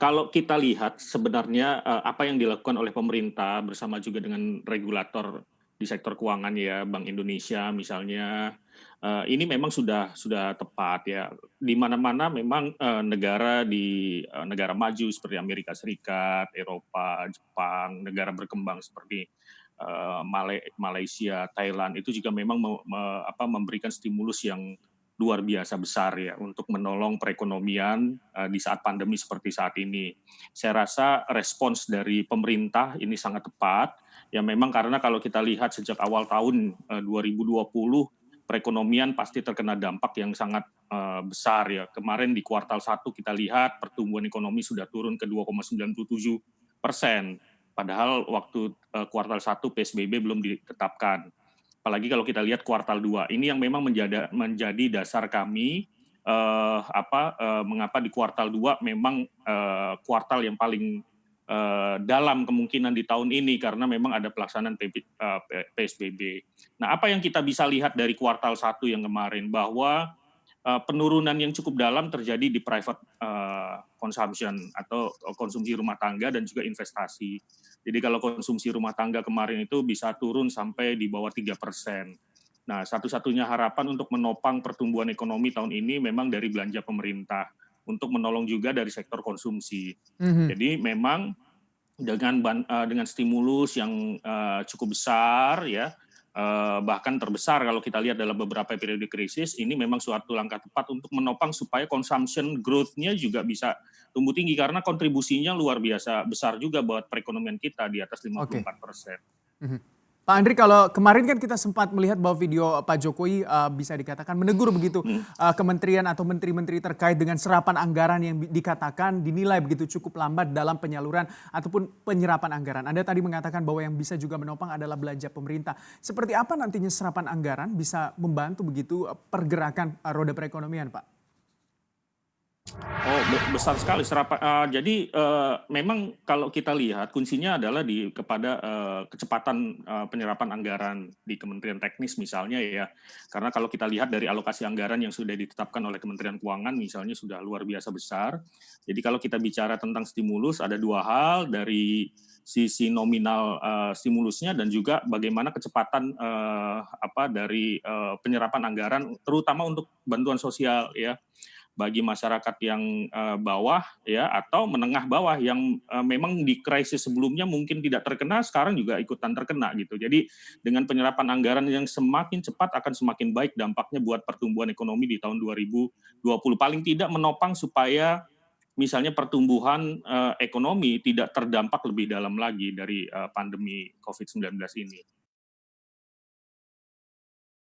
Kalau kita lihat sebenarnya, apa yang dilakukan oleh pemerintah bersama juga dengan regulator di sektor keuangan ya, Bank Indonesia misalnya, ini memang sudah tepat ya. Di mana-mana memang, negara maju seperti Amerika Serikat, Eropa, Jepang, negara berkembang seperti, Malaysia, Thailand itu juga memang memberikan stimulus yang luar biasa besar ya untuk menolong perekonomian, di saat pandemi seperti saat ini. Saya rasa respons dari pemerintah ini sangat tepat, ya memang karena kalau kita lihat sejak awal tahun, 2020 perekonomian pasti terkena dampak yang sangat, besar ya. Kemarin di kuartal 1 kita lihat pertumbuhan ekonomi sudah turun ke 2,97%, padahal waktu, kuartal 1 PSBB belum ditetapkan. Apalagi kalau kita lihat kuartal 2 ini yang memang menjadi dasar kami, mengapa di kuartal 2 memang, kuartal yang paling, dalam kemungkinan di tahun ini karena memang ada pelaksanaan PSBB. Nah, apa yang kita bisa lihat dari kuartal 1 yang kemarin bahwa, penurunan yang cukup dalam terjadi di private, consumption atau konsumsi rumah tangga dan juga investasi. Jadi kalau konsumsi rumah tangga kemarin itu bisa turun sampai di bawah 3%. Nah, satu-satunya harapan untuk menopang pertumbuhan ekonomi tahun ini memang dari belanja pemerintah, untuk menolong juga dari sektor konsumsi. Mhm. Jadi memang dengan stimulus yang, cukup besar ya, bahkan terbesar kalau kita lihat dalam beberapa periode krisis, ini memang suatu langkah tepat untuk menopang supaya consumption growth-nya juga bisa tumbuh tinggi karena kontribusinya luar biasa besar juga buat perekonomian kita di atas Oke. 54%. Mhm. Pak Andri, kalau kemarin kan kita sempat melihat bahwa video Pak Jokowi, bisa dikatakan menegur begitu, Mhm. kementerian atau menteri-menteri terkait dengan serapan anggaran yang dikatakan dinilai begitu cukup lambat dalam penyaluran ataupun penyerapan anggaran. Anda tadi mengatakan bahwa yang bisa juga menopang adalah belanja pemerintah. Seperti apa nantinya serapan anggaran bisa membantu begitu, pergerakan, roda perekonomian, Pak? Oh, besar sekali jadi, memang kalau kita lihat kuncinya adalah kepada, kecepatan, penyerapan anggaran di Kementerian Teknis misalnya ya. Karena kalau kita lihat dari alokasi anggaran yang sudah ditetapkan oleh Kementerian Keuangan misalnya sudah luar biasa besar. Jadi kalau kita bicara tentang stimulus ada 2 hal, dari sisi nominal, stimulusnya dan juga bagaimana kecepatan, dari, penyerapan anggaran terutama untuk bantuan sosial ya. Bagi masyarakat yang, bawah ya atau menengah bawah yang, memang di krisis sebelumnya mungkin tidak terkena, sekarang juga ikutan terkena gitu. Jadi dengan penyerapan anggaran yang semakin cepat akan semakin baik dampaknya buat pertumbuhan ekonomi di tahun 2020. Paling tidak menopang supaya misalnya pertumbuhan, ekonomi tidak terdampak lebih dalam lagi dari, pandemi COVID-19 ini.